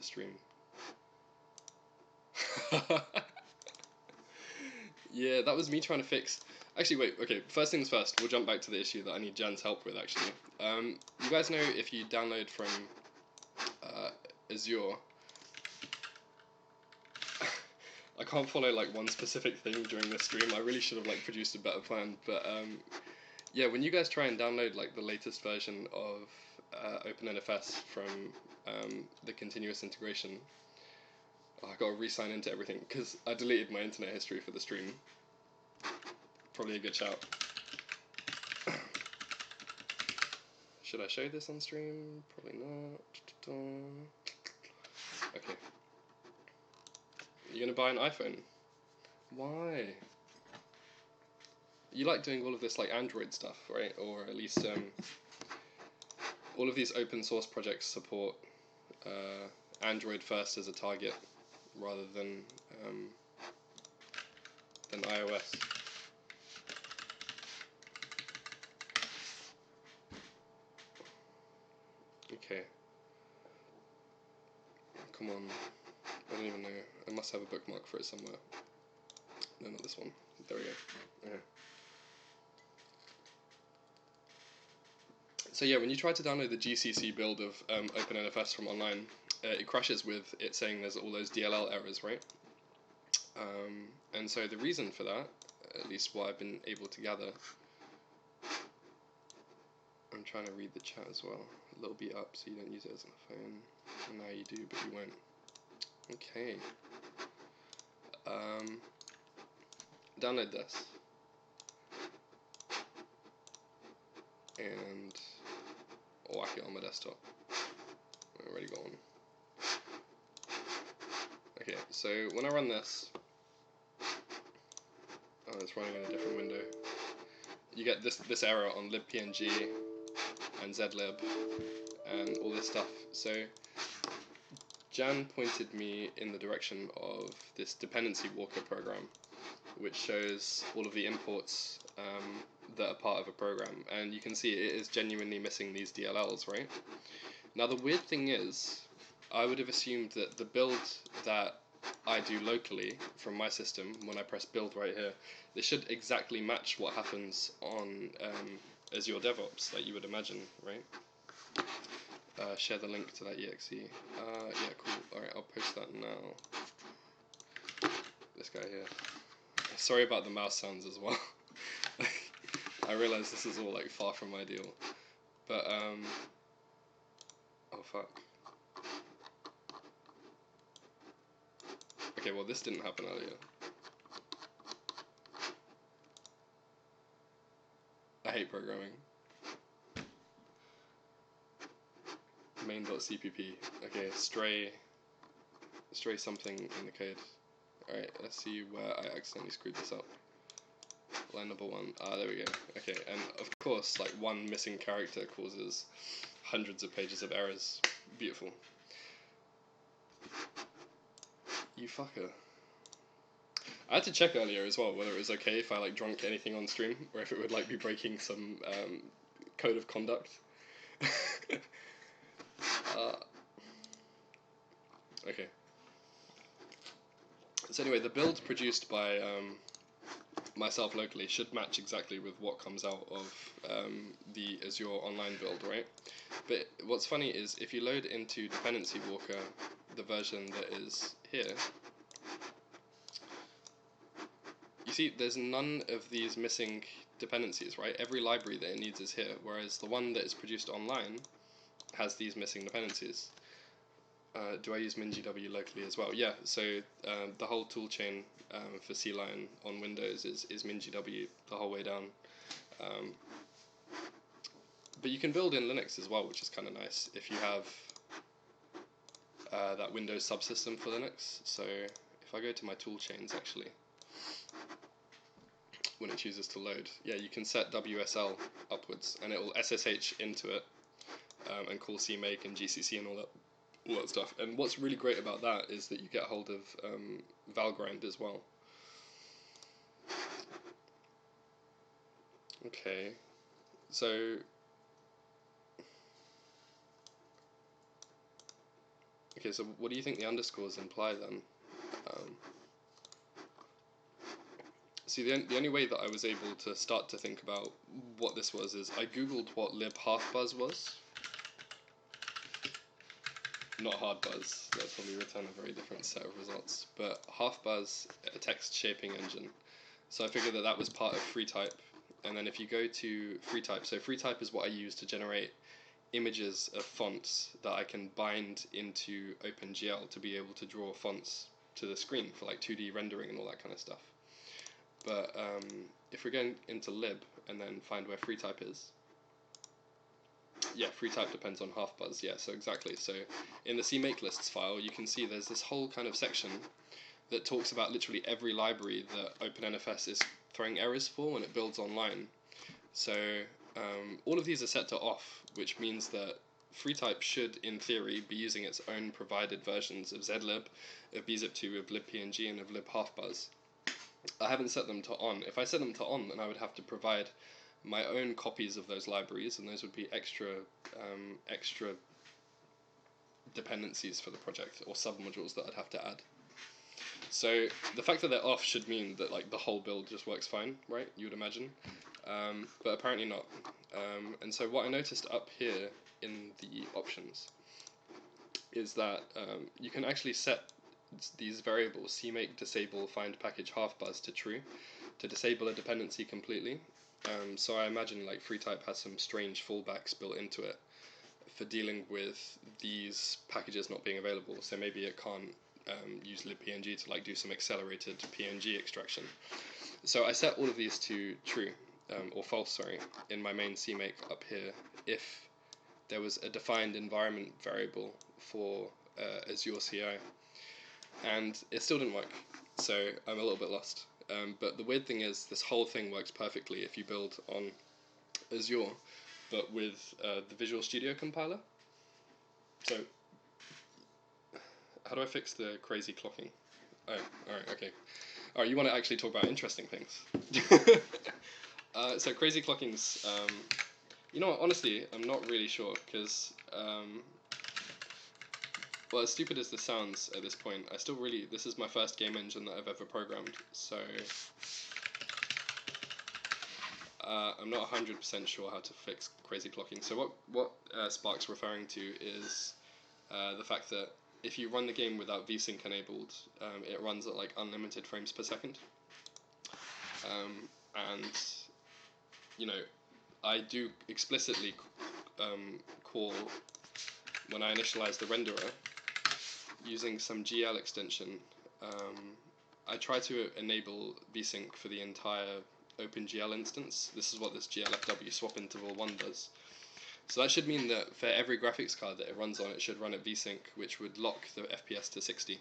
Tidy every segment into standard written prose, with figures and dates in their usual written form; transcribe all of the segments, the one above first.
stream. Yeah, that was me trying to fix. Actually, wait. Okay, first things first. We'll jump back to the issue that I need Jan's help with. Actually, you guys know if you download from Azure. I can't follow like one specific thing during this stream. I really should have like produced a better plan. But yeah, when you guys try and download like the latest version of OpenNFS from the continuous integration, I gotta re-sign into everything because I deleted my internet history for the stream. Probably a good shout. Should I show this on stream? Probably not. Okay. You're gonna buy an iPhone? Why? You like doing all of this like Android stuff, right? Or at least all of these open source projects support Android first as a target rather than iOS. Okay. Come on. I don't even know. I must have a bookmark for it somewhere. No, not this one. There we go. Yeah. So yeah, when you try to download the GCC build of OpenNFS from online, it crashes with it saying there's all those DLL errors, right? And so the reason for that, at least what I've been able to gather, I'm trying to read the chat as well. A little bit up so you don't use it as a phone. And now you do, but you won't. Okay. Download this. And I'll whack it on my desktop. I already got one. Okay, so when I run this, oh, it's running in a different window. You get this error on libpng and zlib and all this stuff. So Jan pointed me in the direction of this dependency walker program, which shows all of the imports that are part of a program, and you can see it is genuinely missing these DLLs, right? Now the weird thing is, I would have assumed that the build that I do locally from my system, when I press build right here, this should exactly match what happens on Azure DevOps, like you would imagine, right? Share the link to that exe. Yeah, cool. Alright, I'll post that now. This guy here. Sorry about the mouse sounds as well. I realise this is all like far from ideal. But oh fuck. Okay, well this didn't happen earlier. I hate programming. Main.cpp. Okay, stray something in the code. Alright, let's see where I accidentally screwed this up. Line number 1. Ah, there we go. Okay, and of course, like one missing character causes hundreds of pages of errors. Beautiful. You fucker. I had to check earlier as well whether it was okay if I like drunk anything on stream, or if it would like be breaking some code of conduct. Okay. So anyway, the build produced by myself locally should match exactly with what comes out of the Azure online build, right? But what's funny is if you load into Dependency Walker the version that is here, you see there's none of these missing dependencies, right? Every library that it needs is here, whereas the one that is produced online has these missing dependencies. Do I use MinGW locally as well? Yeah, so the whole toolchain for CLion on Windows is MinGW the whole way down. But you can build in Linux as well, which is kind of nice if you have that Windows subsystem for Linux. So if I go to my toolchains actually, when it chooses to load, yeah, you can set WSL upwards and it will SSH into it and call CMake and GCC and all that stuff. And what's really great about that is that you get hold of Valgrind as well. Okay, so Okay, so what do you think the underscores imply then? See, the only way that I was able to start to think about what this was is I googled what lib half-buzz was. Not hard-buzz, that'd probably return a very different set of results. But half-buzz, a text shaping engine. So I figured that that was part of FreeType. And then if you go to FreeType, so FreeType is what I use to generate images of fonts that I can bind into OpenGL to be able to draw fonts to the screen for like 2D rendering and all that kind of stuff. But if we're going into lib and then find where FreeType is, yeah, FreeType depends on half-buzz, yeah, so exactly. So in the CMake lists file, you can see there's this whole kind of section that talks about literally every library that OpenNFS is throwing errors for when it builds online. So all of these are set to off, which means that FreeType should, in theory, be using its own provided versions of zlib, of bzip2, of libpng, and of libhalfbuzz. I haven't set them to on. If I set them to on, then I would have to provide my own copies of those libraries, and those would be extra dependencies for the project, or submodules that I'd have to add. So the fact that they're off should mean that like the whole build just works fine, right? You would imagine, but apparently not. And so what I noticed up here in the options is that you can actually set these variables, CMake disable find package half-buzz to true, to disable a dependency completely. So I imagine like FreeType has some strange fallbacks built into it for dealing with these packages not being available. So maybe it can't use libpng to like do some accelerated PNG extraction. So I set all of these to true, or false, sorry, in my main CMake up here if there was a defined environment variable for Azure CI. And it still didn't work, so I'm a little bit lost. But the weird thing is, this whole thing works perfectly if you build on Azure, but with the Visual Studio compiler. So, how do I fix the crazy clocking? Oh, alright, okay. Alright, you want to actually talk about interesting things. So crazy clocking's, you know what, honestly, I'm not really sure, because well, as stupid as this sounds at this point, I still really, this is my first game engine that I've ever programmed, so I'm not 100% sure how to fix crazy clocking. So what Spark's referring to is the fact that if you run the game without vsync enabled, it runs at like unlimited frames per second. And, you know, I do explicitly call, when I initialize the renderer, using some GL extension, I try to enable vsync for the entire OpenGL instance. This is what this glfw swap interval 1 does. So that should mean that for every graphics card that it runs on, it should run at vsync, which would lock the FPS to 60.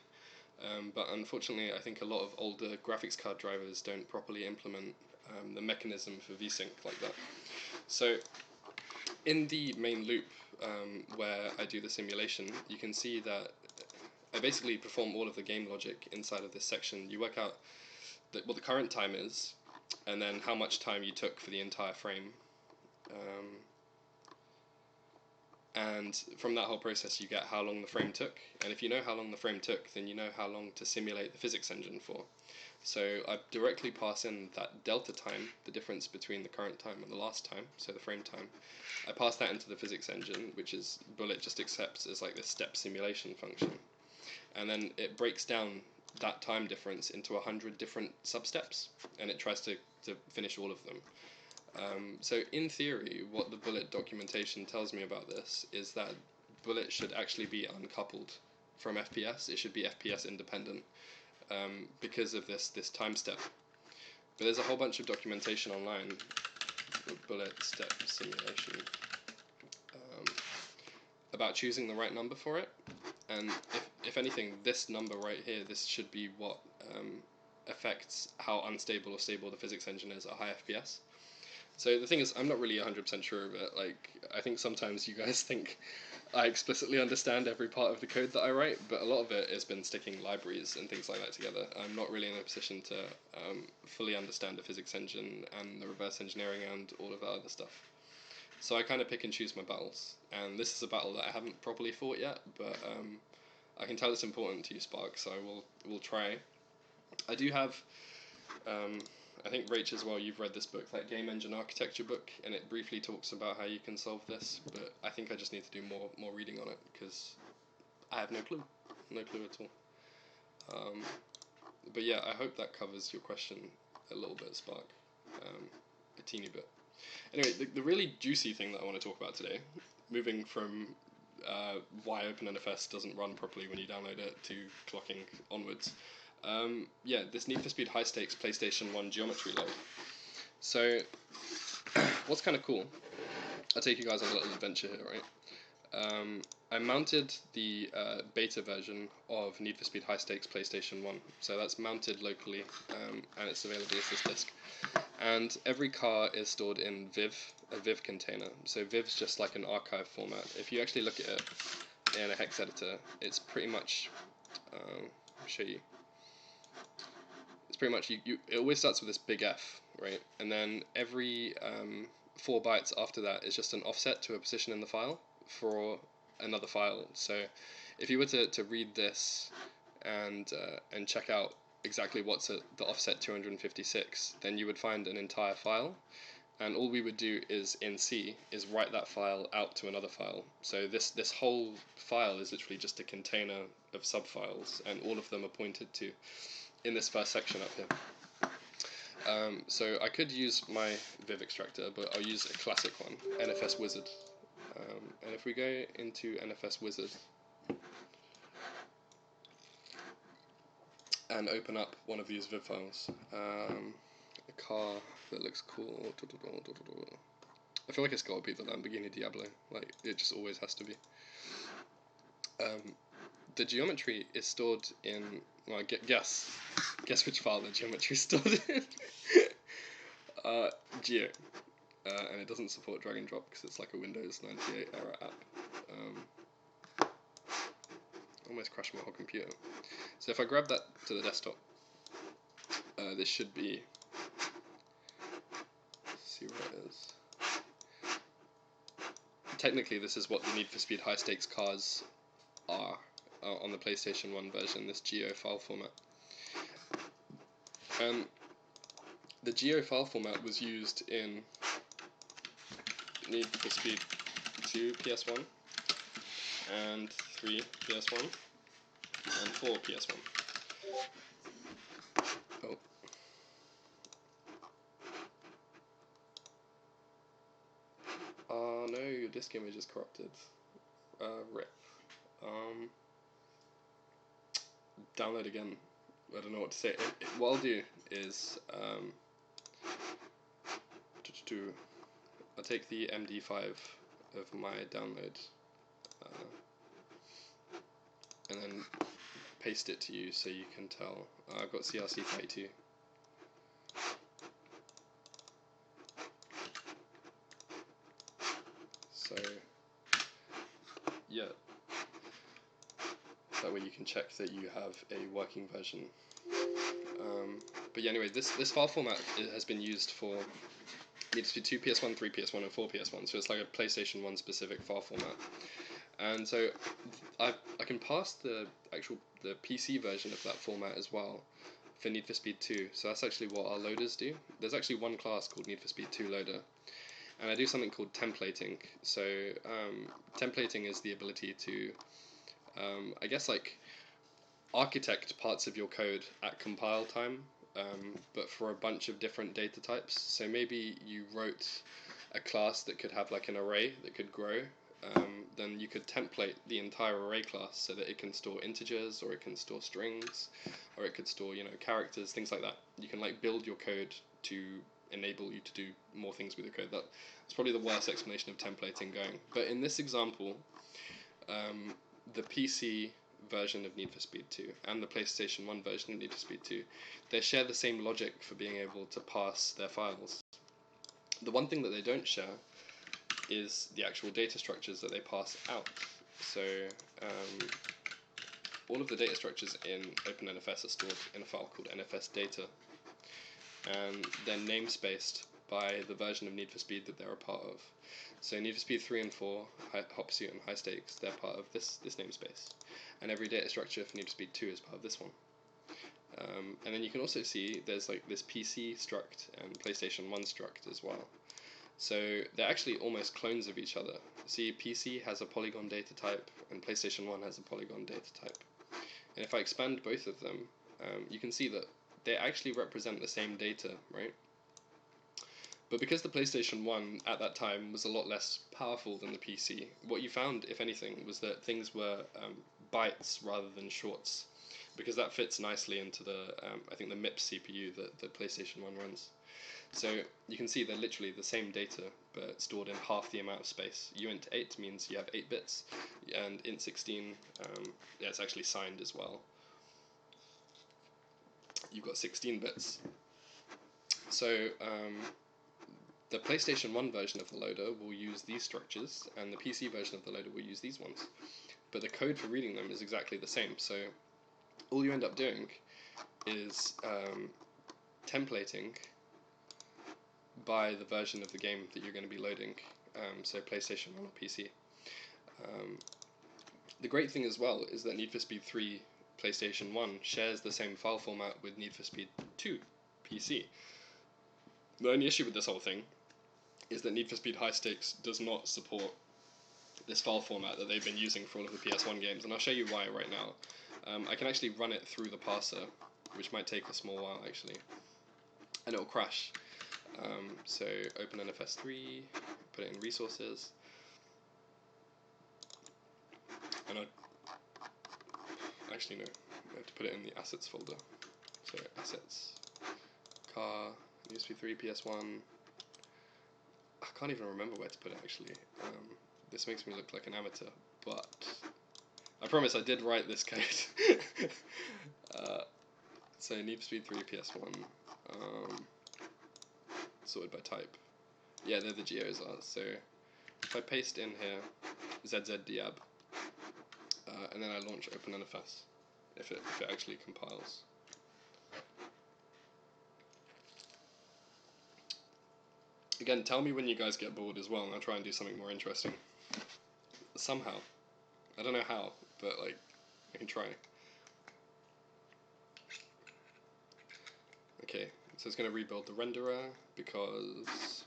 But unfortunately, I think a lot of older graphics card drivers don't properly implement the mechanism for vsync like that. So in the main loop, where I do the simulation, you can see that I basically perform all of the game logic inside of this section. You work out what the current time is, and then how much time you took for the entire frame. And from that whole process, you get how long the frame took. And if you know how long the frame took, then you know how long to simulate the physics engine for. So I directly pass in that delta time, the difference between the current time and the last time, so the frame time. I pass that into the physics engine, which is Bullet just accepts as like this step simulation function. And then it breaks down that time difference into 100 different substeps, and it tries to finish all of them. So in theory, what the Bullet documentation tells me about this is that Bullet should actually be uncoupled from FPS. It should be FPS independent because of this time step. But there's a whole bunch of documentation online for Bullet step simulation about choosing the right number for it. And if anything, this number right here, this should be what affects how unstable or stable the physics engine is at high FPS. So the thing is, I'm not really 100% sure of it. Like, I think sometimes you guys think I explicitly understand every part of the code that I write, but a lot of it has been sticking libraries and things like that together. I'm not really in a position to fully understand the physics engine and the reverse engineering and all of that other stuff. So I kind of pick and choose my battles, and this is a battle that I haven't properly fought yet, but I can tell it's important to you, Spark, so will try. I do have, I think Rach as well, you've read this book, that Game Engine Architecture book, and it briefly talks about how you can solve this, but I think I just need to do more reading on it, because I have no clue at all. But yeah, I hope that covers your question a little bit, Spark, a teeny bit. Anyway, the really juicy thing that I want to talk about today, moving from why OpenNFS doesn't run properly when you download it to clocking onwards. Yeah, this Need for Speed high stakes PlayStation 1 geometry load. So, what's kind of cool, I'll take you guys on a little adventure here, right? I mounted the beta version of Need for Speed high stakes PlayStation 1. So that's mounted locally, and it's available as this disk. And every car is stored in Viv, a Viv container. So Viv's just like an archive format. If you actually look at it in a hex editor, it's pretty much, I'll show you. It's pretty much, it always starts with this big F, right? And then every 4 bytes after that is just an offset to a position in the file for another file. So if you were to read this and check out exactly what's at the offset 256, then you would find an entire file, and all we would do is in C is write that file out to another file. So this whole file is literally just a container of subfiles, and all of them are pointed to in this first section up here. So I could use my Viv extractor, but I'll use a classic one, NFS Wizard. And if we go into NFS Wizard and open up one of these Viv files, a car that looks cool. I feel like it's got to be the Lamborghini Diablo. Like, it just always has to be. The geometry is stored in, well, guess which file the geometry is stored in. Geo. And it doesn't support drag and drop because it's like a Windows 98 era app. Almost crashed my whole computer. So if I grab that to the desktop, this should be, let's see where it is. Technically this is what the Need for Speed high stakes cars are on the PlayStation 1 version, this Geo file format. And the Geo file format was used in Need for Speed 2 PS1, and 3 PS1, and 4 PS1. Oh. Oh no, your disk image is corrupted. RIP. Download again. I don't know what to say. What I'll do is, I'll take the MD5 of my download, and then paste it to you so you can tell. I've got CRC32. So, yeah, that way you can check that you have a working version. But yeah, anyway, this file format has been used for Need for Speed 2 PS1, 3 PS1, and 4 PS1, so it's like a PlayStation 1 specific file format. And so I can pass the PC version of that format as well for Need for Speed 2, so that's actually what our loaders do. There's actually one class called Need for Speed 2 loader, and I do something called templating. So templating is the ability to, I guess, like, architect parts of your code at compile time, but for a bunch of different data types. So maybe you wrote a class that could have like an array that could grow, then you could template the entire array class so that it can store integers, or it can store strings, or it could store, you know, characters, things like that. You can like build your code to enable you to do more things with your code. That's probably the worst explanation of templating going. But in this example, the PC version of Need for Speed 2 and the PlayStation 1 version of Need for Speed 2, they share the same logic for being able to pass their files. The one thing that they don't share is the actual data structures that they pass out. So all of the data structures in OpenNFS are stored in a file called NFS data, and they're namespaced by the version of Need for Speed that they're a part of. So Need for Speed 3 and 4, Hot Pursuit and High Stakes, they're part of this namespace. And every data structure for Need for Speed 2 is part of this one. And then you can also see there's like this PC struct and PlayStation 1 struct as well. So they're actually almost clones of each other. See, PC has a polygon data type and PlayStation 1 has a polygon data type. And if I expand both of them, you can see that they actually represent the same data, right? But because the PlayStation 1 at that time was a lot less powerful than the PC, what you found, if anything, was that things were bytes rather than shorts, because that fits nicely into the, I think, the MIPS CPU that the PlayStation 1 runs. So you can see they're literally the same data, but stored in half the amount of space. uint8 means you have 8 bits, and int16, yeah, it's actually signed as well. You've got 16 bits. So the PlayStation 1 version of the loader will use these structures, and the PC version of the loader will use these ones. But the code for reading them is exactly the same, so all you end up doing is templating by the version of the game that you're going to be loading, so PlayStation 1 or PC. The great thing as well is that Need for Speed 3 PlayStation 1 shares the same file format with Need for Speed 2 PC. The only issue with this whole thing is that Need for Speed High Stakes does not support this file format that they've been using for all of the PS1 games, and I'll show you why right now. I can actually run it through the parser, which might take a small while actually, and it'll crash. So OpenNFS 3, put it in resources, and actually no, I have to put it in the assets folder. So assets, car, Need for Speed 3, PS1. I can't even remember where to put it actually. This makes me look like an amateur, but I promise I did write this code. So Need for Speed 3 PS1, sorted by type. Yeah, there the geos are. So if I paste in here zzdiab, and then I launch OpenNFS, if it actually compiles. Again, tell me when you guys get bored as well, and I'll try and do something more interesting. Somehow. I don't know how, but like, I can try. Okay, so it's going to rebuild the renderer, because,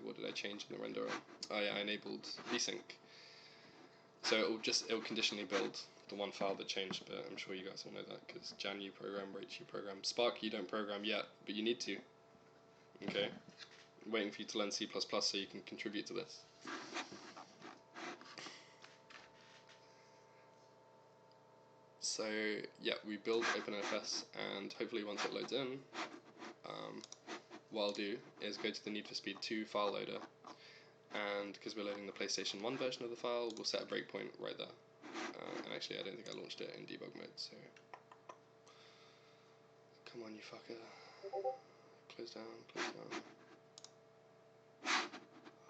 what did I change in the renderer? Oh yeah, I enabled vsync. So it'll conditionally build the one file that changed, but I'm sure you guys all know that, because Jan you program, Rach you program, Spark you don't program yet, but you need to. Okay? I'm waiting for you to learn C++ so you can contribute to this. So yeah, we build OpenNFS, and hopefully once it loads in, what I'll do is go to the Need for Speed 2 file loader, and because we're loading the PlayStation 1 version of the file, we'll set a breakpoint right there. And actually I don't think I launched it in debug mode, so come on you fucker. Close down, close down.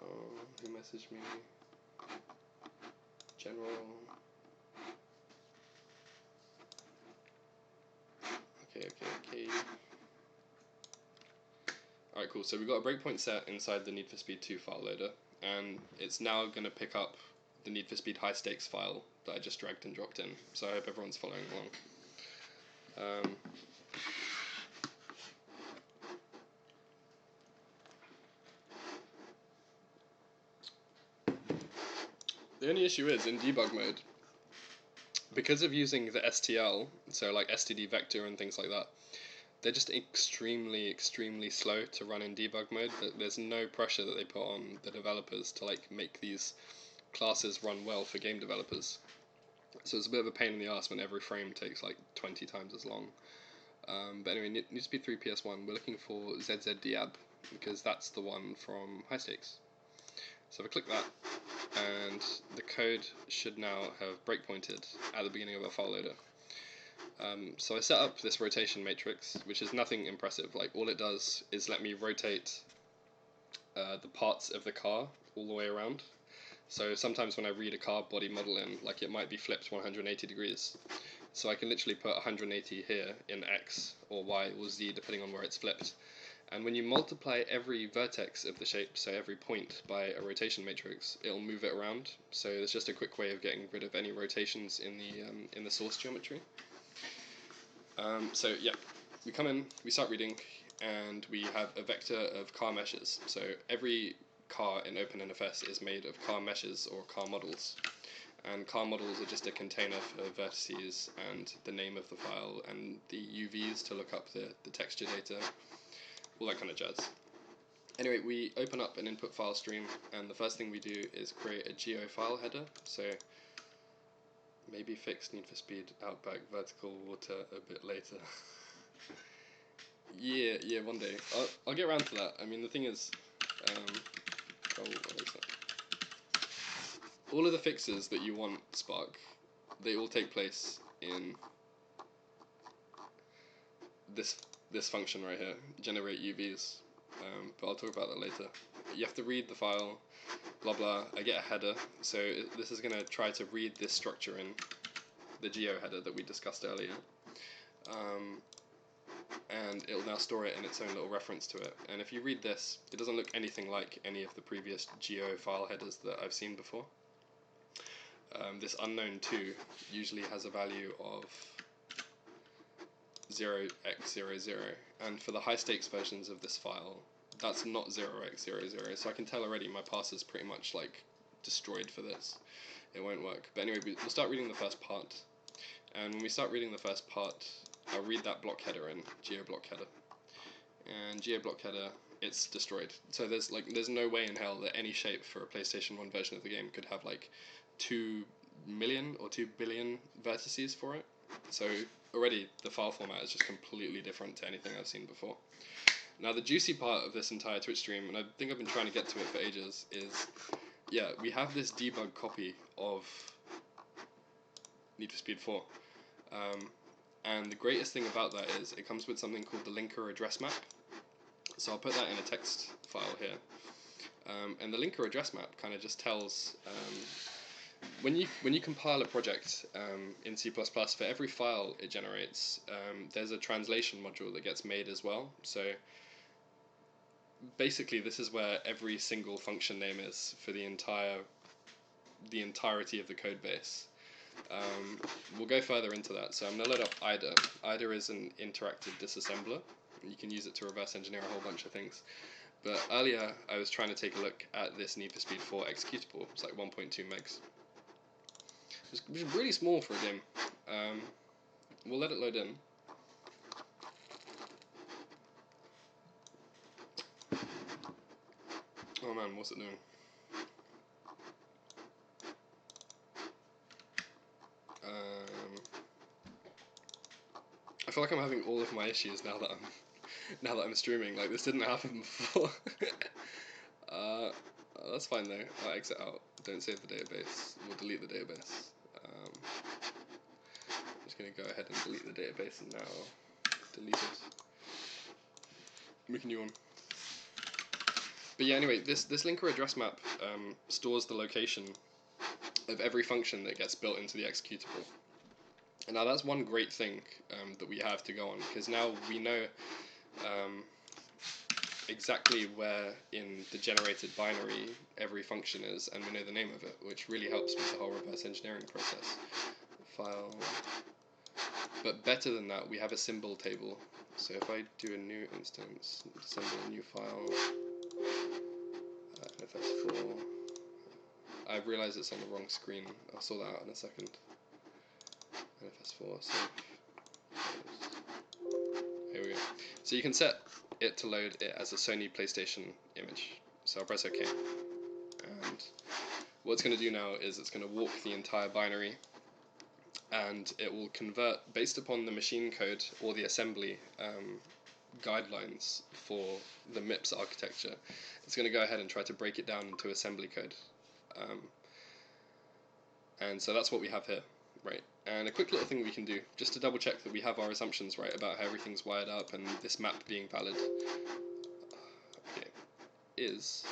Oh, who messaged me? General. Okay. Alright, cool. So we've got a breakpoint set inside the Need for Speed 2 file loader, and it's now going to pick up the Need for Speed High Stakes file that I just dragged and dropped in. So I hope everyone's following along. The only issue is, in debug mode, because of using the STL, so like std vector and things like that, they're just extremely slow to run in debug mode. There's no pressure that they put on the developers to like make these classes run well for game developers. So it's a bit of a pain in the ass when every frame takes like 20 times as long. But anyway, Need for Speed 3 PS1, we're looking for zzdiab, because that's the one from High Stakes. So if I click that, and the code should now have breakpointed at the beginning of our file loader. So I set up this rotation matrix, which is nothing impressive. Like, all it does is let me rotate the parts of the car all the way around. So sometimes when I read a car body model in, like, it might be flipped 180 degrees. So I can literally put 180 here in X or Y or Z, depending on where it's flipped. And when you multiply every vertex of the shape, so every point, by a rotation matrix, it'll move it around. So it's just a quick way of getting rid of any rotations in the source geometry. So yeah, we come in, we start reading, and we have a vector of car meshes. So every car in OpenNFS is made of car meshes or car models. And car models are just a container for vertices and the name of the file and the UVs to look up the texture data, all that kind of jazz. Anyway, we open up an input file stream, and the first thing we do is create a geo file header. So maybe fix need for speed, outback, vertical, water a bit later. yeah, one day. I'll get around to that. I mean, the thing is, what is that? All of the fixes that you want Spark, they all take place in this function right here, generate UVs. But I'll talk about that later. You have to read the file, blah blah. I get a header, so this is going to try to read this structure in the geo header that we discussed earlier. And it'll now store it in its own little reference to it. And if you read this, it doesn't look anything like any of the previous geo file headers that I've seen before. This unknown2 usually has a value of 0x00, and for the high stakes versions of this file, that's not 0x00, so I can tell already my parser's pretty much like destroyed for this. It won't work. But anyway, we'll start reading the first part, and when we start reading the first part, I'll read that block header in, geo block header, and geo block header, it's destroyed. So there's no way in hell that any shape for a PlayStation 1 version of the game could have like 2 million or 2 billion vertices for it. So already the file format is just completely different to anything I've seen before. Now the juicy part of this entire Twitch stream, and I think I've been trying to get to it for ages, is yeah, we have this debug copy of Need for Speed 4. And the greatest thing about that is it comes with something called the linker address map. So I'll put that in a text file here. And the linker address map kind of just tells when you compile a project in C++, for every file it generates, there's a translation module that gets made as well. So basically, this is where every single function name is for the entirety of the code base. We'll go further into that. So I'm going to load up IDA. IDA is an interactive disassembler. You can use it to reverse engineer a whole bunch of things. But earlier, I was trying to take a look at this Need for Speed 4 executable. It's like 1.2 megs. Which is really small for a game. We'll let it load in. Oh man, what's it doing? I feel like I'm having all of my issues now that I'm streaming. Like, this didn't happen before. That's fine though. I'll exit out. Don't save the database. We'll delete the database. I'm just gonna go ahead and delete the database and now delete it. Make a new one. But yeah, anyway, this linker address map stores the location of every function that gets built into the executable. And now that's one great thing that we have to go on, because now we know exactly where in the generated binary every function is, and we know the name of it, which really helps with the whole reverse engineering process. File. But better than that, we have a symbol table. So if I do a new instance, assemble a new file, NFS4, I've realized it's on the wrong screen. I'll sort that out in a second. NFS4, save. Here we go. So you can set it to load it as a Sony PlayStation image. So I'll press OK. And what it's going to do now is it's going to walk the entire binary, and it will convert based upon the machine code or the assembly guidelines for the MIPS architecture. It's going to go ahead and try to break it down into assembly code. And so that's what we have here, right? And a quick little thing we can do, just to double check that we have our assumptions right about how everything's wired up and this map being valid, okay, is,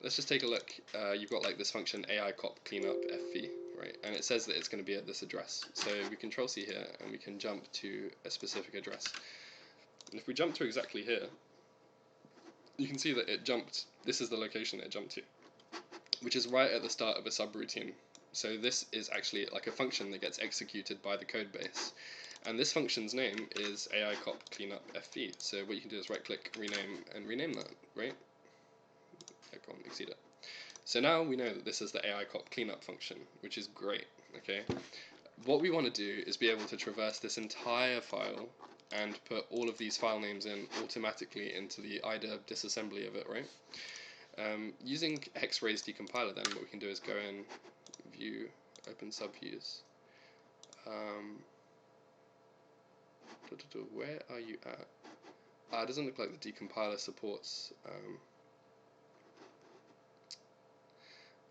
let's just take a look. You've got like this function AICOP cleanup FV, right? And it says that it's going to be at this address. So we Control-C here, and we can jump to a specific address. And if we jump to exactly here, you can see that it jumped. This is the location it jumped to, which is right at the start of a subroutine. So this is actually like a function that gets executed by the code base. And this function's name is AICOP cleanup FV. So what you can do is right click, rename, and rename that, right? No problem, exceed it. So now we know that this is the AICOP cleanup function, which is great, okay? What we want to do is be able to traverse this entire file and put all of these file names in automatically into the IDA disassembly of it, right? Using hex-raise decompiler, then what we can do is go in, view, open subviews. Where are you at? It doesn't look like the decompiler supports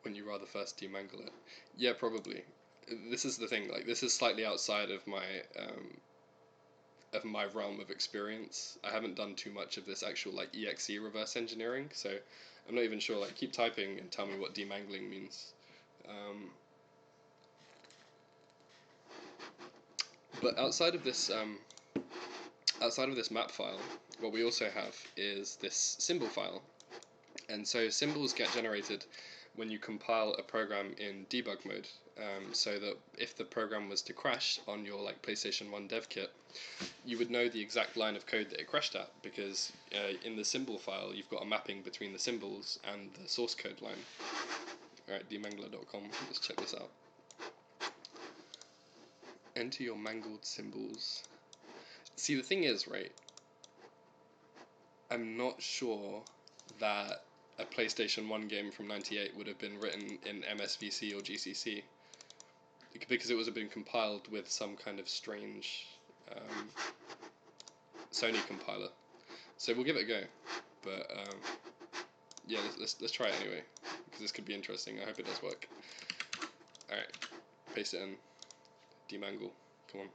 when you rather first demangle it. Yeah, probably. This is the thing. Like, this is slightly outside of my realm of experience. I haven't done too much of this actual like exe reverse engineering, so I'm not even sure. Like, keep typing and tell me what demangling means. But outside of this map file, what we also have is this symbol file, and so symbols get generated when you compile a program in debug mode. So that if the program was to crash on your like PlayStation 1 dev kit, you would know the exact line of code that it crashed at, because in the symbol file you've got a mapping between the symbols and the source code line. Alright, demangler.com, let's check this out. Enter your mangled symbols. See, the thing is, right, I'm not sure that a PlayStation 1 game from '98 would have been written in MSVC or GCC, because it would have been compiled with some kind of strange Sony compiler. So we'll give it a go, but yeah, let's try it anyway, because this could be interesting. I hope it does work. Alright, paste it in, demangle, come on.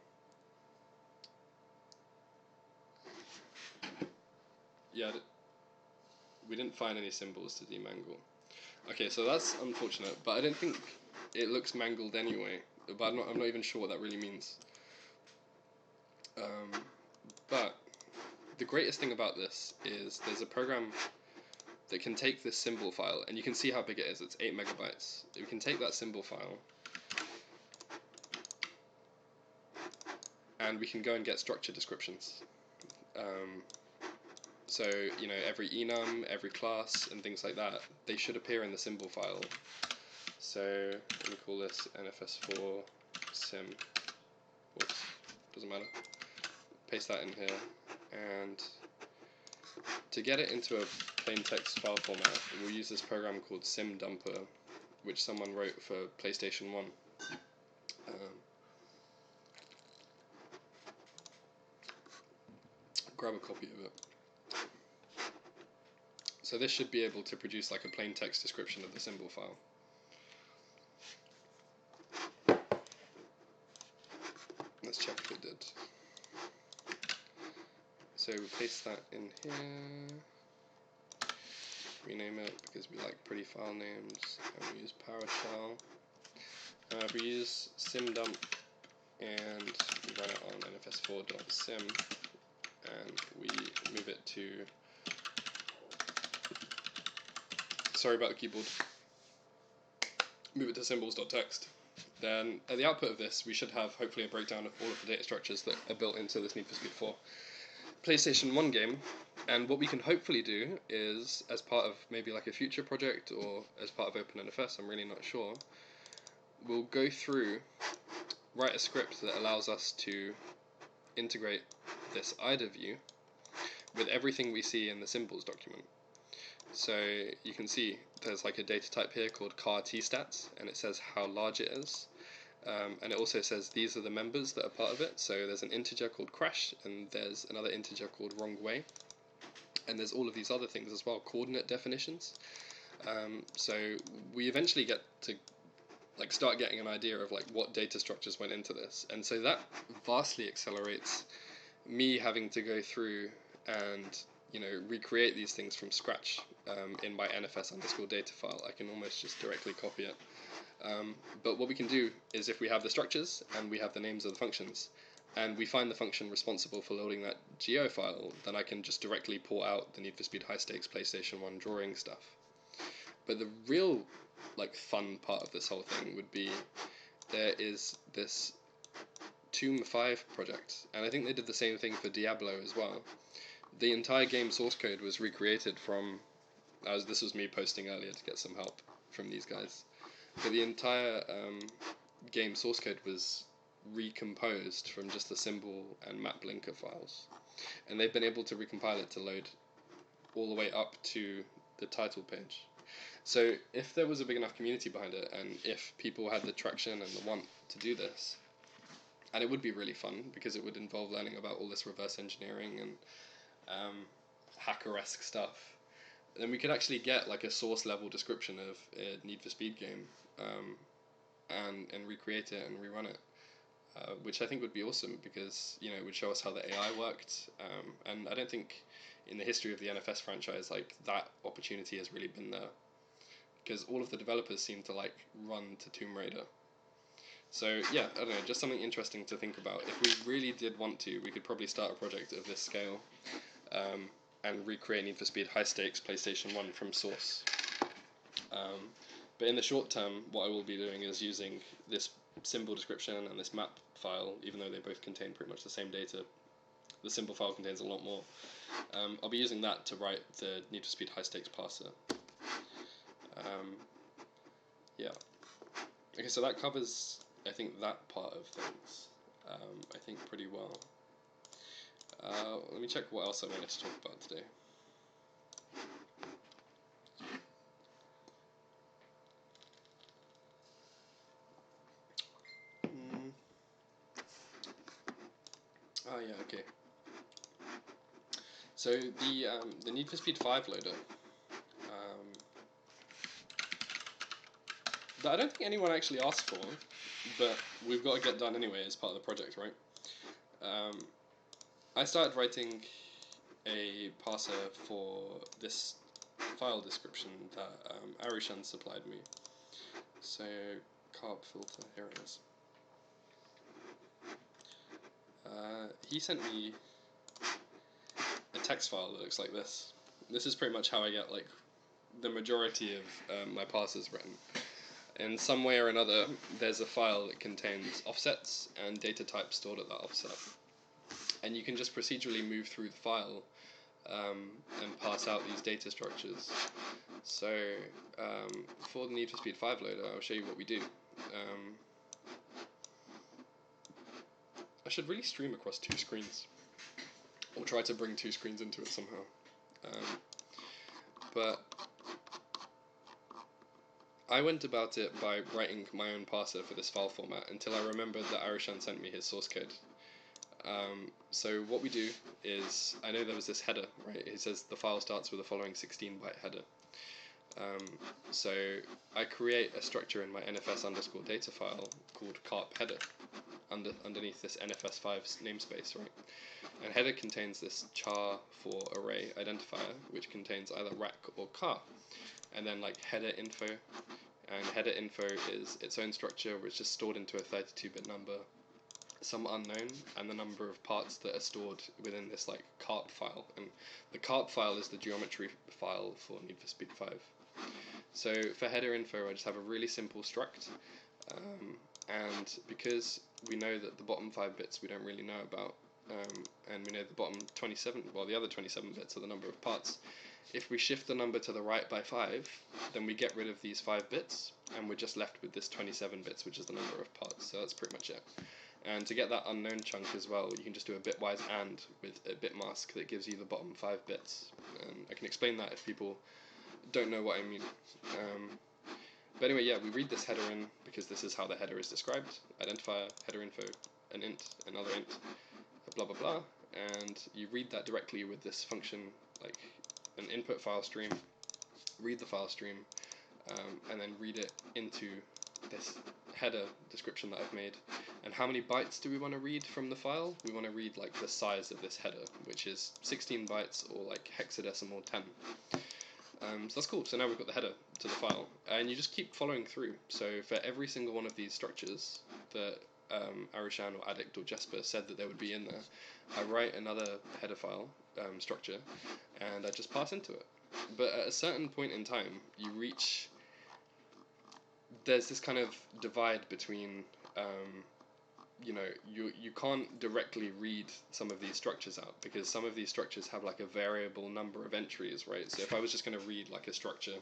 Yeah, we didn't find any symbols to demangle. Okay, so that's unfortunate, but I don't think it looks mangled anyway, but I'm not even sure what that really means. But the greatest thing about this is there's a program that can take this symbol file, and you can see how big it is. It's 8 megabytes. We can take that symbol file and we can go and get structure descriptions. So, you know, every enum, every class, and things like that, they should appear in the symbol file. So, let me call this NFS4 sim. Whoops, doesn't matter. Paste that in here, and to get it into a plain text file format, we'll use this program called SimDumper, which someone wrote for PlayStation 1. Grab a copy of it. So this should be able to produce like a plain text description of the symbol file. Let's check if it did. So we paste that in here, rename it because we like pretty file names, and we use PowerShell. If we use simdump and we run it on nfs4.sim, and we move it to, sorry about the keyboard, move it to symbols.txt, then at the output of this we should have hopefully a breakdown of all of the data structures that are built into this Need for Speed 4 PlayStation 1 game. And what we can hopefully do is, as part of maybe like a future project or as part of OpenNFS, I'm really not sure, we'll go through, write a script that allows us to integrate this IDA view with everything we see in the symbols document. So you can see there's like a data type here called car tstats, and it says how large it is. And it also says these are the members that are part of it. So there's an integer called crash, and there's another integer called wrong way. And there's all of these other things as well, coordinate definitions. So we eventually get to like start getting an idea of like what data structures went into this. And so that vastly accelerates me having to go through and, you know, recreate these things from scratch in my NFS_data file. I can almost just directly copy it. But what we can do is, if we have the structures and we have the names of the functions, and we find the function responsible for loading that geo file, then I can just directly port out the Need for Speed High Stakes PlayStation 1 drawing stuff. But the real like fun part of this whole thing would be there is this Tomb 5 project, and I think they did the same thing for Diablo as well. The entire game source code was recreated from, this was me posting earlier to get some help from these guys, but the entire game source code was recomposed from just the symbol and map linker files, and they've been able to recompile it to load all the way up to the title page. So if there was a big enough community behind it, and if people had the traction and the want to do this, and it would be really fun because it would involve learning about all this reverse engineering and hacker-esque stuff, then we could actually get like a source level description of a Need for Speed game and recreate it and rerun it, which I think would be awesome because, you know, it would show us how the AI worked, and I don't think in the history of the NFS franchise like that opportunity has really been there, because all of the developers seem to like run to Tomb Raider. So yeah, I don't know, just something interesting to think about. If we really did want to, we could probably start a project of this scale, and recreate Need for Speed High Stakes PlayStation 1 from source. But in the short term, what I will be doing is using this symbol description and this map file, even though they both contain pretty much the same data. The symbol file contains a lot more. I'll be using that to write the Need for Speed High Stakes parser. Yeah. Okay, so that covers, I think, that part of things, I think, pretty well. Let me check what else I wanted to talk about today. Oh yeah, okay. So the Need for Speed 5 loader, that I don't think anyone actually asked for, but we've got to get done anyway as part of the project, right? I started writing a parser for this file description that Arishan supplied me. So CRP filter, here it is. He sent me a text file that looks like this. This is pretty much how I get like the majority of my parsers written. In some way or another, there's a file that contains offsets and data types stored at that offset, and you can just procedurally move through the file and pass out these data structures. So for the Need for Speed 5 loader, I'll show you what we do. I should really stream across two screens, or try to bring two screens into it somehow. But I went about it by writing my own parser for this file format until I remembered that Arishan sent me his source code. So what we do is, I know there was this header, right? It says the file starts with the following 16-byte header. So I create a structure in my NFS underscore data file called CRP header underneath this NFS5 namespace, right? And header contains this char for array identifier, which contains either rack or car, and then like header info, and header info is its own structure which is stored into a 32-bit number, some unknown, and the number of parts that are stored within this like CRP file, and the CRP file is the geometry file for Need for Speed 5. So for header info, I just have a really simple struct, and because we know that the bottom 5 bits we don't really know about, and we know the bottom 27, well the other 27 bits are the number of parts, if we shift the number to the right by 5, then we get rid of these 5 bits, and we're just left with this 27 bits, which is the number of parts. So that's pretty much it. And to get that unknown chunk as well, you can just do a bitwise AND with a bit mask that gives you the bottom 5 bits. And I can explain that if people don't know what I mean. But anyway, yeah, we read this header in because this is how the header is described. Identifier, header info, an int, another int, blah blah blah. And you read that directly with this function, like an input file stream, read the file stream, and then read it into this header description that I've made. And how many bytes do we want to read from the file? We want to read like the size of this header, which is 16 bytes or like hexadecimal 10. So that's cool. So now we've got the header to the file, and you just keep following through. So for every single one of these structures that Arushan or Addict or Jesper said that they would be in there, I write another header file structure, and I just pass into it. But at a certain point in time, there's this kind of divide between, you can't directly read some of these structures out, because some of these structures have like a variable number of entries, right? So if I was just going to read like a structure,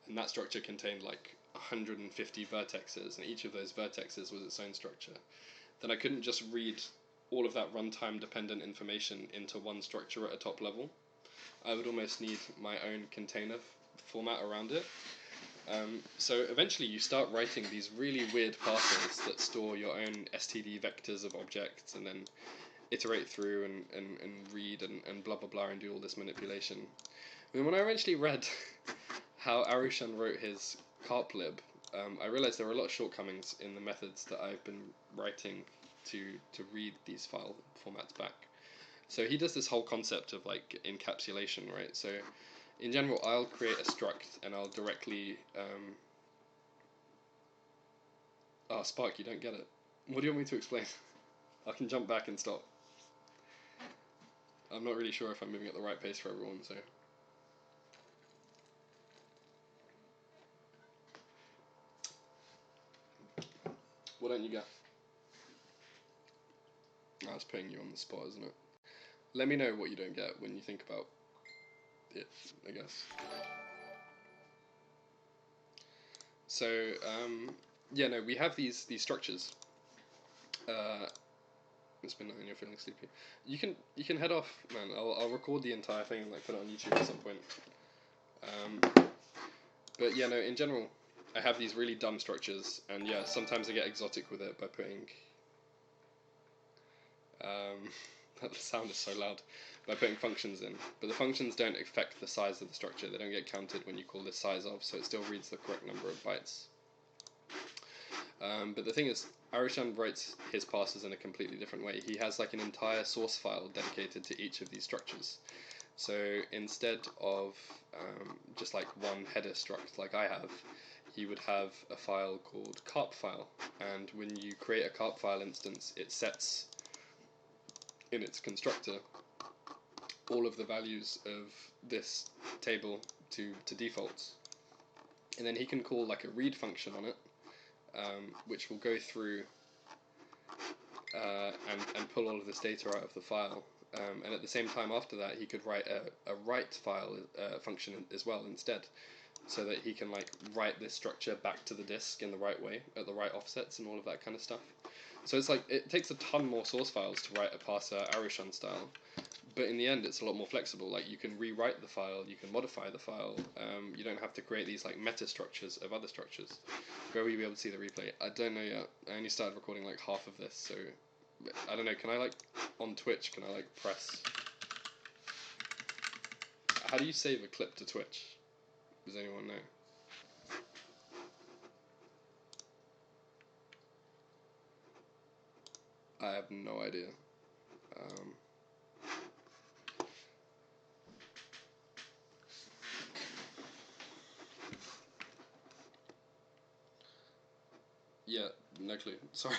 and that structure contained like 150 vertexes, and each of those vertexes was its own structure, then I couldn't just read all of that runtime dependent information into one structure at a top level. I would almost need my own container format around it. So eventually you start writing these really weird parsers that store your own STD vectors of objects and then iterate through and read and blah blah blah and do all this manipulation. And when I eventually read how Arushan wrote his carplib, I realized there were a lot of shortcomings in the methods that I've been writing to read these file formats back. So he does this whole concept of like encapsulation, right? So in general, I'll create a struct and I'll directly Spark, you don't get it. What do you want me to explain? I can jump back and stop. I'm not really sure if I'm moving at the right pace for everyone, so. What don't you get? That's putting you on the spot, isn't it? Let me know what you don't get when you think about it, I guess. So, yeah, no, we have these structures. It's been and you're feeling sleepy. You can head off, man. I'll record the entire thing and like put it on YouTube at some point. But yeah, no, in general, I have these really dumb structures, and yeah, sometimes I get exotic with it by putting. That sound is so loud. By putting functions in, but the functions don't affect the size of the structure. They don't get counted when you call this size of, so it still reads the correct number of bytes. But the thing is, Arushan writes his parsers in a completely different way. He has like an entire source file dedicated to each of these structures. So instead of just like one header struct like I have, he would have a file called carp file, and when you create a carp file instance, it sets in its constructor all of the values of this table to defaults, and then he can call like a read function on it, which will go through and pull all of this data out of the file, and at the same time after that he could write a write file function as well instead, so that he can like write this structure back to the disk in the right way at the right offsets and all of that kind of stuff. So it's like it takes a ton more source files to write a parser Arushan style, but in the end it's a lot more flexible. Like you can rewrite the file, you can modify the file, you don't have to create these like meta structures of other structures. Where will you be able to see the replay? I don't know yet. I only started recording like half of this, so I don't know, can I like, on Twitch, can I like press? How do you save a clip to Twitch? Does anyone know? I have no idea. Yeah, no clue. Sorry.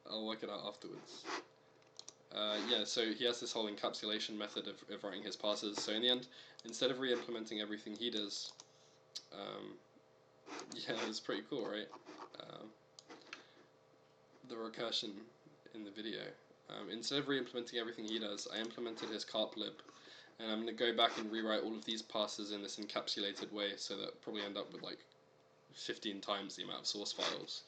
I'll work it out afterwards. Yeah, so he has this whole encapsulation method of writing his parsers. So in the end, instead of re-implementing everything he does, yeah, it's pretty cool, right? The recursion in the video. Instead of re-implementing everything he does, I implemented his carplib, and I'm going to go back and rewrite all of these parsers in this encapsulated way, so that probably end up with like 15 times the amount of source files.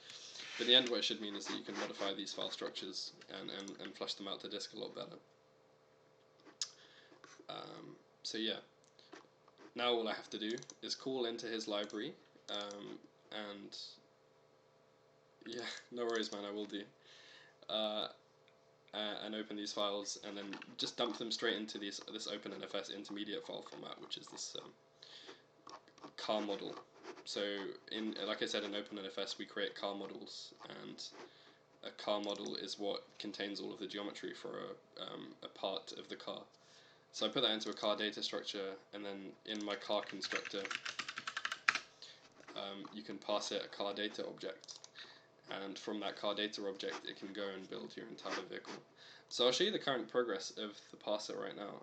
But in the end, what it should mean is that you can modify these file structures and flush them out to disk a lot better. So yeah, now all I have to do is call into his library, and yeah, no worries man, I will do. And open these files, and then just dump them straight into this OpenNFS intermediate file format, which is this car model. So, like I said, in OpenNFS we create car models, and a car model is what contains all of the geometry for a part of the car. So I put that into a car data structure, and then in my car constructor, you can pass it a car data object. and from that car data object it can go and build your entire vehicle. So I'll show you the current progress of the parser right now,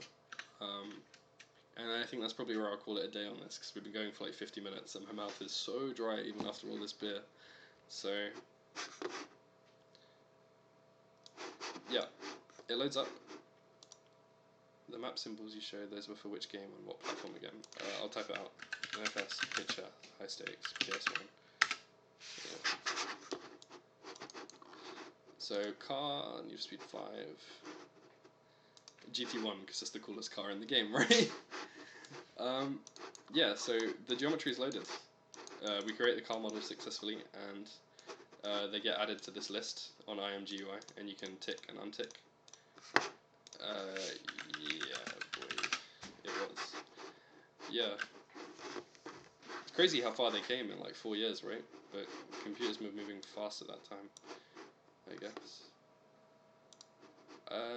and I think that's probably where I'll call it a day on this, because we've been going for like 50 minutes and my mouth is so dry even after all this beer. So yeah, it loads up. The map symbols you show, those were for which game on what platform again? I'll type it out. NFS, picture, high stakes, PS1. Yeah. So car, Need for Speed 5, GT1, because that's the coolest car in the game, right? Yeah, so the geometry is loaded. We create the car model successfully, and they get added to this list on IMGUI, and you can tick and untick. Yeah, boy, it was. Yeah. It's crazy how far they came in like 4 years, right? But computers were moving fast at that time, I guess.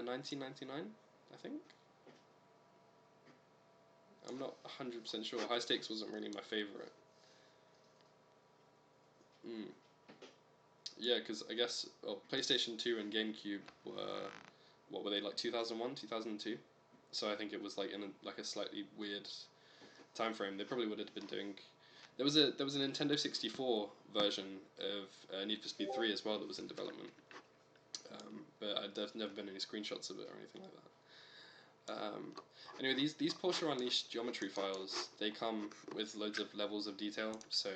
1999, I think? I'm not 100% sure. High Stakes wasn't really my favourite. Yeah, because I guess PlayStation 2 and GameCube were, what were they, like 2001, 2002? So I think it was like in a slightly weird time frame. They probably would have been doing. There was a Nintendo 64 version of Need for Speed 3 as well that was in development, but there's never been any screenshots of it or anything like that. Anyway, these Porsche Unleashed geometry files, they come with loads of levels of detail. So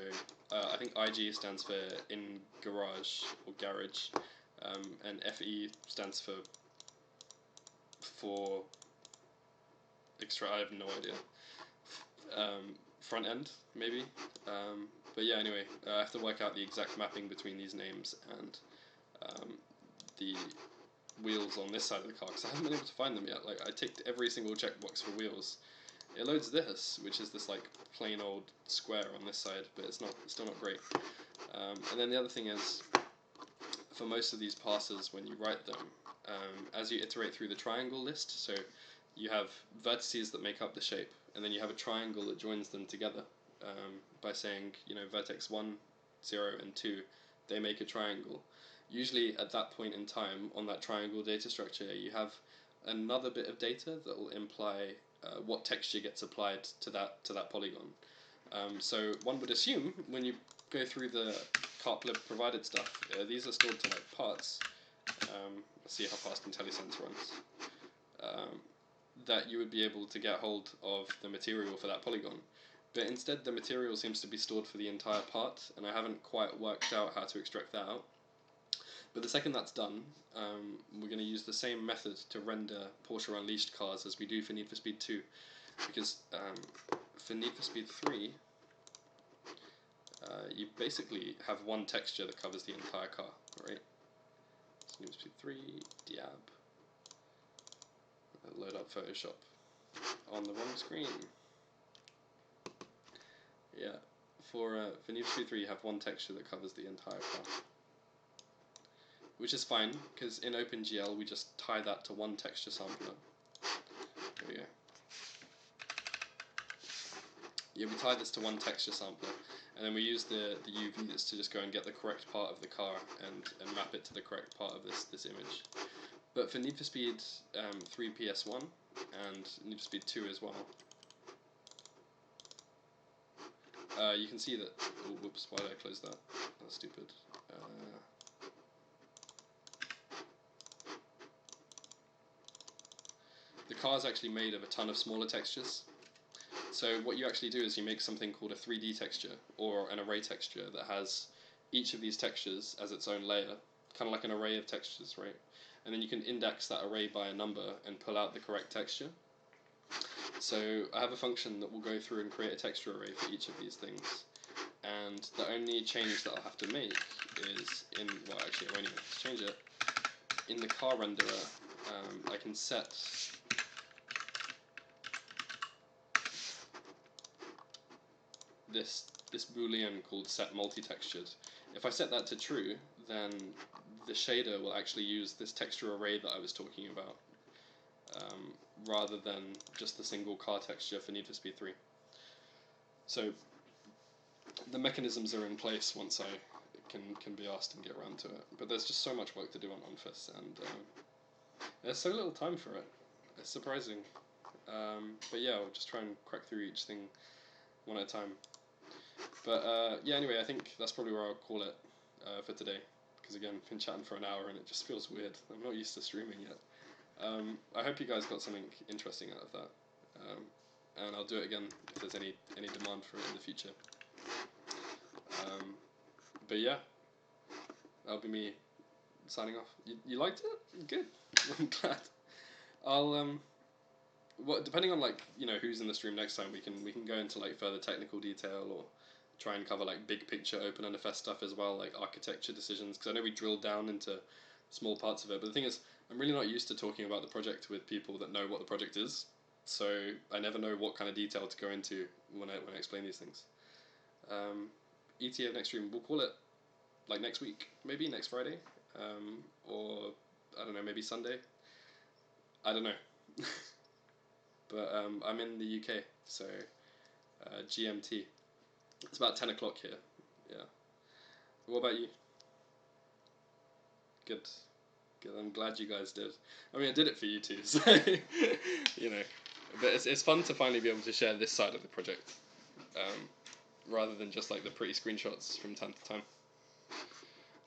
I think IG stands for in garage or garage, and FE stands for extra. I have no idea. Front end maybe. But yeah, anyway, I have to work out the exact mapping between these names and the wheels on this side of the car, because I haven't been able to find them yet. Like, I ticked every single checkbox for wheels. It loads this, which is this like plain old square on this side, but it's still not great. And then the other thing is, for most of these parsers, when you write them, as you iterate through the triangle list, so you have vertices that make up the shape, and then you have a triangle that joins them together by saying, vertex 1, 0, and 2, they make a triangle. Usually at that point in time, on that triangle data structure, you have another bit of data that will imply what texture gets applied to that polygon. So one would assume, when you go through the cartlib provided stuff, these are stored to like parts. Let's see how fast IntelliSense runs. That you would be able to get hold of the material for that polygon. But instead the material seems to be stored for the entire part, and I haven't quite worked out how to extract that out. But the second that's done, we're going to use the same method to render Porsche Unleashed cars as we do for Need for Speed 2. Because for Need for Speed 3, you basically have one texture that covers the entire car, right? So Need for Speed 3, Diab. Load up Photoshop on the wrong screen. Yeah, for Need for Speed 3 you have one texture that covers the entire car. Which is fine, because in OpenGL we just tie that to one texture sampler. There we go. Yeah, we tie this to one texture sampler, and then we use the UVs to just go and get the correct part of the car and map it to the correct part of this image. But for Need for Speed 3 PS1 and Need for Speed 2 as well, you can see that. Oh, whoops! Why did I close that? That's stupid. The car is actually made of a ton of smaller textures. So what you actually do is you make something called a 3D texture, or an array texture, that has each of these textures as its own layer, kind of like an array of textures, right? And then you can index that array by a number and pull out the correct texture. So I have a function that will go through and create a texture array for each of these things. And the only change that I'll have to make is well, actually I won't even have to change it. In the car renderer, I can set this boolean called set multi-textured. If I set that to true, then the shader will actually use this texture array that I was talking about, rather than just the single car texture for Need for Speed 3. So the mechanisms are in place once I can be asked and get around to it. But there's just so much work to do on OpenNFS, and there's so little time for it. It's surprising. But yeah, I'll just try and crack through each thing one at a time. But yeah, anyway, I think that's probably where I'll call it for today. Because again, I've been chatting for an hour and it just feels weird. I'm not used to streaming yet. I hope you guys got something interesting out of that. And I'll do it again if there's any demand for it in the future. But yeah, that'll be me signing off. You liked it? Good. I'm glad. I'll depending on like who's in the stream next time, we can go into like further technical detail or try and cover like big picture OpenNFS stuff as well, like architecture decisions, because I know we drilled down into small parts of it. But the thing is, I'm really not used to talking about the project with people that know what the project is, so I never know what kind of detail to go into when I explain these things. ETA next stream, we'll call it like next week, maybe next Friday, or I don't know, maybe Sunday. I don't know. But I'm in the UK, so GMT. It's about 10 o'clock here. Yeah. What about you? Good. Good. I'm glad you guys did. I mean, I did it for you too, so But it's fun to finally be able to share this side of the project, rather than just like the pretty screenshots from time to time.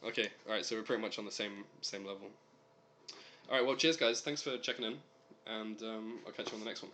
Okay. All right. So we're pretty much on the same level. All right. Well, cheers, guys. Thanks for checking in, and I'll catch you on the next one.